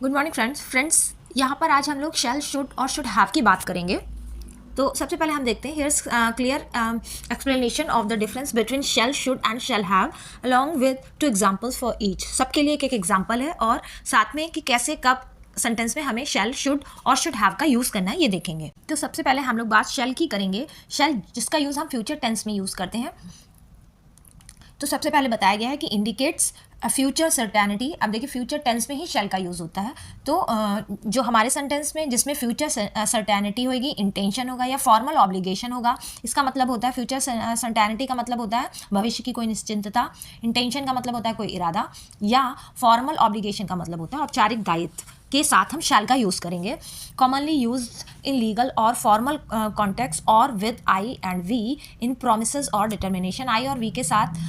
Good morning friends यहाँ पर आज हम लोग शैल शुड और शुड हैव की बात करेंगे। तो सबसे पहले हम देखते हैं here's clear explanation of the difference between shall should and shall have along with 2 examples for each. सबके लिए एक एक एग्जांपल है और साथ में कि कैसे कब सेंटेंस में हमें शैल शुड और शुड हैव का यूज़ करना है ये देखेंगे। तो सबसे पहले हम लोग बात शैल की करेंगे। शैल जिसका यूज़ हम फ्यूचर टेंस में यूज़ करते हैं। तो सबसे पहले बताया गया है कि इंडिकेट्स फ्यूचर सर्टेनिटी। अब देखिए फ्यूचर टेंस में ही शैल का यूज़ होता है। तो जो हमारे सेंटेंस में जिसमें फ्यूचर सर्टेनिटी होगी, इंटेंशन होगा या फॉर्मल ऑब्लिगेशन होगा, इसका मतलब होता है फ्यूचर सर्टेनिटी का मतलब होता है भविष्य की कोई निश्चिंतता, इंटेंशन का मतलब होता है कोई इरादा, या फॉर्मल ऑब्लिगेशन का मतलब होता है औपचारिक दायित्व के साथ हम शैल का यूज़ करेंगे। कॉमनली यूज इन लीगल और फॉर्मल कॉन्टेक्स्ट और with I and we in promises और डिटर्मिनेशन। आई और वी के साथ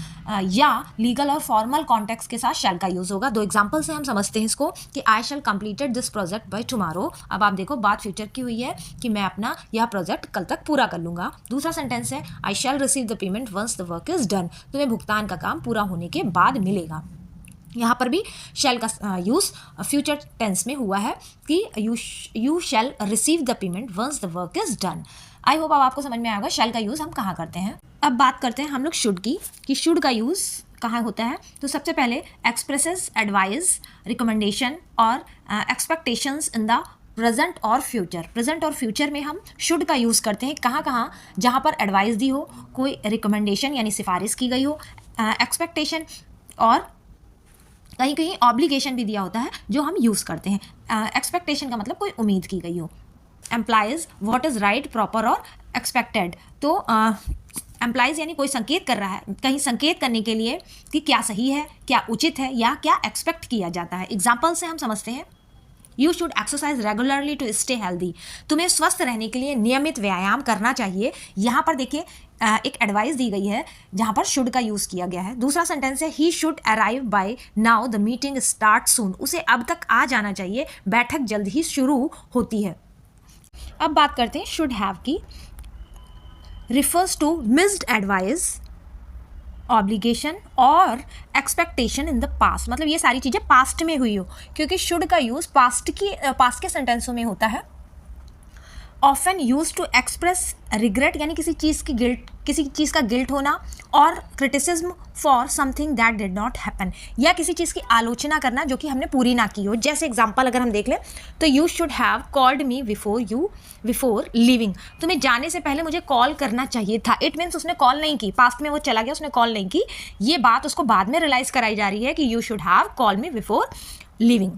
या लीगल और फॉर्मल कॉन्टेक्स्ट के साथ शैल का यूज़ होगा। 2 एग्जाम्पल से हम समझते हैं इसको कि I shall completed this project by tomorrow. अब आप देखो बात फ्यूचर की हुई है कि मैं अपना यह प्रोजेक्ट कल तक पूरा कर लूँगा। दूसरा सेंटेंस है I shall receive the payment once the work is done. तुम्हें भुगतान का काम पूरा होने के बाद मिलेगा। यहाँ पर भी शैल का यूज़ फ्यूचर टेंस में हुआ है कि you shall receive the payment once the work is done. I hope अब आपको समझ में आएगा शैल का यूज़ हम कहाँ करते हैं। अब बात करते हैं हम लोग शुड की कि शुड का यूज़ कहाँ होता है। तो सबसे पहले एक्सप्रेसेस एडवाइस, रिकमेंडेशन और एक्सपेक्टेशंस इन द प्रेजेंट और फ्यूचर। प्रेजेंट और फ्यूचर में हम शुड का यूज़ करते हैं कहाँ कहाँ, जहाँ पर एडवाइस दी हो, कोई रिकमेंडेशन यानी सिफारिश की गई हो, एक्सपेक्टेशन और कहीं कहीं ऑब्लिगेशन भी दिया होता है जो हम यूज़ करते हैं। एक्सपेक्टेशन का मतलब कोई उम्मीद की गई हो। Employees what is right, proper और एक्सपेक्टेड। तो एम्प्लाइज यानी कोई संकेत कर रहा है, कहीं संकेत करने के लिए कि क्या सही है, क्या उचित है या क्या एक्सपेक्ट किया जाता है। एग्जाम्पल से हम समझते हैं you should exercise regularly to stay healthy. तुम्हें स्वस्थ रहने के लिए नियमित व्यायाम करना चाहिए। यहाँ पर देखिए एक एडवाइस दी गई है जहाँ पर शुड का यूज़ किया गया है। दूसरा सेंटेंस है he should arrive by now the meeting start soon. उसे अब तक आ जाना चाहिए, बैठक जल्द ही शुरू होती है। अब बात करते हैं शुड हैव की। Refers to missed advice, obligation और एक्सपेक्टेशन इन द पास्ट। मतलब ये सारी चीज़ें पास्ट में हुई हो, क्योंकि शुड का यूज़ पास्ट के सेंटेंसों में होता है। Often use to express regret यानी किसी चीज़ का गिल्ट होना, और criticism for something that did not happen, या किसी चीज़ की आलोचना करना जो कि हमने पूरी ना की हो। जैसे एग्जांपल अगर हम देख लें तो you should have called me before living. तुम्हें जाने से पहले मुझे कॉल करना चाहिए था। इट मीन्स उसने कॉल नहीं की, पास्ट में वो चला गया, उसने कॉल नहीं की। ये बात उसको बाद में रियलाइज़ कराई जा रही है कि you should have called me before living.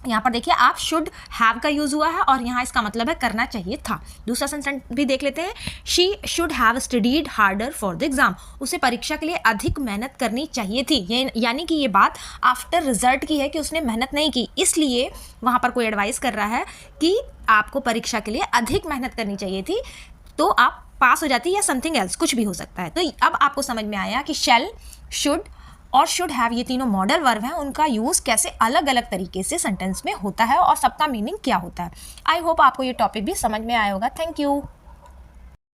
यहाँ पर देखिए आप शुड हैव का यूज़ हुआ है और यहाँ इसका मतलब है करना चाहिए था। दूसरा सेंटेंस भी देख लेते हैं। She should have studied harder for the exam. उसे परीक्षा के लिए अधिक मेहनत करनी चाहिए थी। ये यानी कि ये बात आफ्टर रिजल्ट की है कि उसने मेहनत नहीं की, इसलिए वहाँ पर कोई एडवाइस कर रहा है कि आपको परीक्षा के लिए अधिक मेहनत करनी चाहिए थी, तो आप पास हो जाती या समथिंग एल्स, कुछ भी हो सकता है। तो अब आपको समझ में आया कि शैल, शुड और शुड हैव ये तीनों मॉडल वर्ब हैं, उनका यूज़ कैसे अलग अलग तरीके से सेंटेंस में होता है और सबका मीनिंग क्या होता है। आई होप आपको ये टॉपिक भी समझ में आया होगा। Thank you.